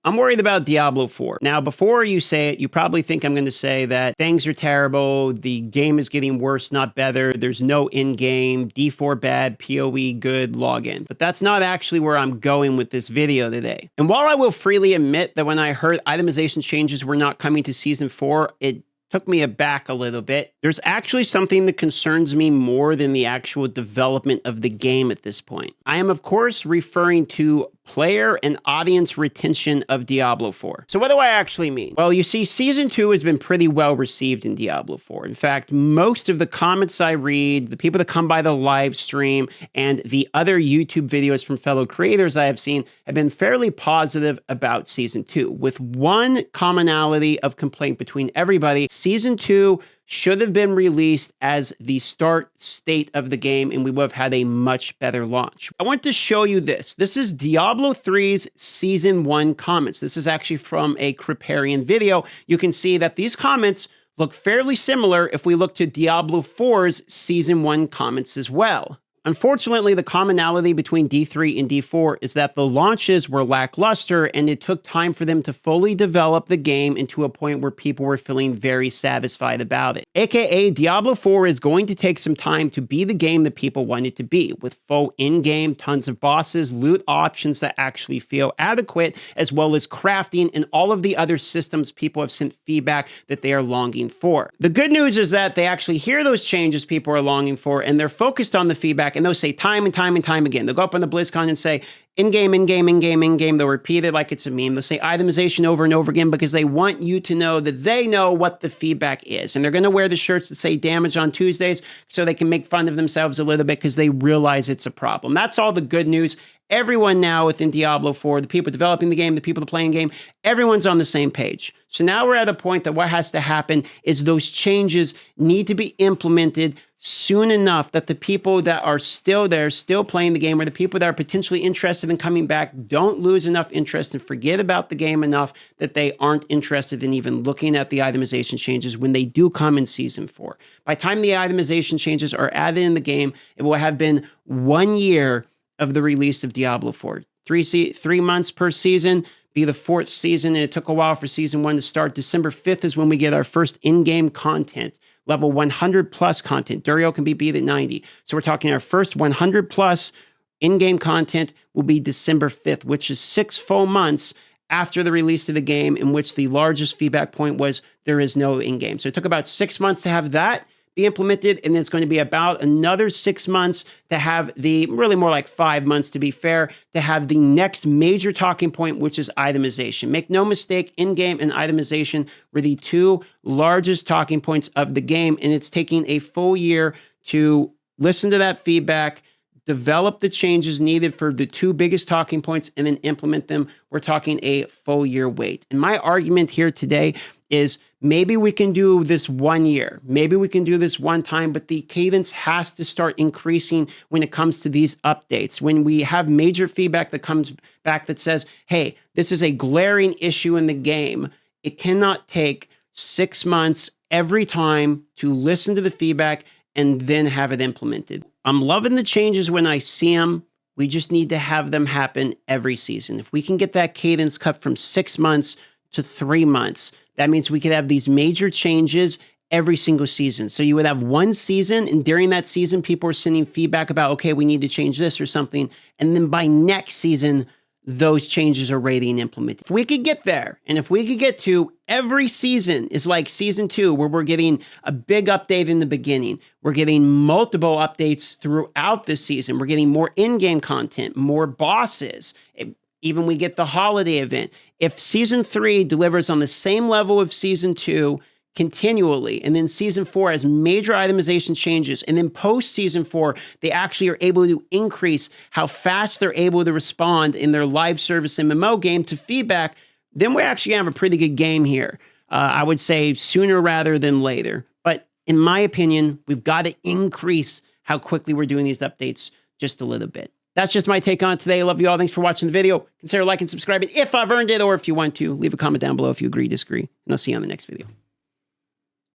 I'm worried about Diablo 4. Now, before you say it, you probably think I'm going to say that things are terrible, the game is getting worse, not better, there's no in-game, D4 bad, PoE good, login. But that's not actually where I'm going with this video today. And while I will freely admit that when I heard itemization changes were not coming to Season 4, it took me aback a little bit. There's actually something that concerns me more than the actual development of the game at this point. I am, of course, referring to player and audience retention of Diablo 4. So what do I actually mean? Well, you see, Season 2 has been pretty well received in Diablo 4. In fact, most of the comments I read, the people that come by the live stream, and the other YouTube videos from fellow creators I have seen have been fairly positive about Season 2, with one commonality of complaint between everybody. Season 2 should have been released as the start state of the game, and we would have had a much better launch. I want to show you this. This is Diablo 3's Season 1 comments. This is actually from a Kriparian video. You can see that these comments look fairly similar if we look to Diablo 4's Season 1 comments as well. Unfortunately, the commonality between D3 and D4 is that the launches were lackluster and it took time for them to fully develop the game into a point where people were feeling very satisfied about it. AKA, Diablo 4 is going to take some time to be the game that people want it to be, with full in-game, tons of bosses, loot options that actually feel adequate, as well as crafting and all of the other systems people have sent feedback that they are longing for. The good news is that they actually hear those changes people are longing for and they're focused on the feedback. And they'll say time and time and time again. They'll go up on the BlizzCon and say, in-game, in-game, in-game, in-game. They'll repeat it like it's a meme. They'll say itemization over and over again because they want you to know that they know what the feedback is. And they're going to wear the shirts that say damage on Tuesdays so they can make fun of themselves a little bit because they realize it's a problem. That's all the good news. Everyone now within Diablo 4, the people developing the game, the people that playing the game, everyone's on the same page. So now we're at a point that what has to happen is those changes need to be implemented soon enough that the people that are still there, still playing the game, or the people that are potentially interested in coming back don't lose enough interest and forget about the game enough that they aren't interested in even looking at the itemization changes when they do come in Season 4. By the time the itemization changes are added in the game, it will have been 1 year of the release of Diablo 4. 3 months per season, be the 4th season, and it took a while for Season 1 to start. December 5th is when we get our first in-game content, level 100 plus content. Duriel can be beat at 90. So we're talking our first 100 plus in-game content will be December 5th, which is 6 full months after the release of the game, in which the largest feedback point was there is no in-game. So it took about 6 months to have that be implemented, and then it's going to be about another 6 months to have the, really more like 5 months to be fair, to have the next major talking point, which is itemization. Make no mistake, in-game and itemization were the two largest talking points of the game, and it's taking a full year to listen to that feedback, develop the changes needed for the two biggest talking points, and then implement them. We're talking a full year wait. And my argument here today is maybe we can do this 1 year. Maybe we can do this one time, but the cadence has to start increasing when it comes to these updates. When we have major feedback that comes back that says, hey, this is a glaring issue in the game, it cannot take 6 months every time to listen to the feedback and then have it implemented. I'm loving the changes when I see them. We just need to have them happen every season. If we can get that cadence cut from 6 months to 3 months, that means we could have these major changes every single season. So you would have one season, and during that season, people are sending feedback about, okay, we need to change this or something. And then by next season, those changes are ready and implemented. If we could get there, and if we could get to every season is like Season 2, where we're getting a big update in the beginning, we're getting multiple updates throughout the season, we're getting more in-game content, more bosses, even we get the holiday event. If Season 3 delivers on the same level of Season 2 continually, and then Season 4 has major itemization changes, and then post-Season 4, they actually are able to increase how fast they're able to respond in their live service MMO game to feedback, then we actually have a pretty good game here. I would say sooner rather than later. But in my opinion, we've got to increase how quickly we're doing these updates just a little bit. That's just my take on it today. I love you all. Thanks for watching the video. Consider liking and subscribing if I've earned it, or if you want to, leave a comment down below if you agree, disagree, and I'll see you on the next video.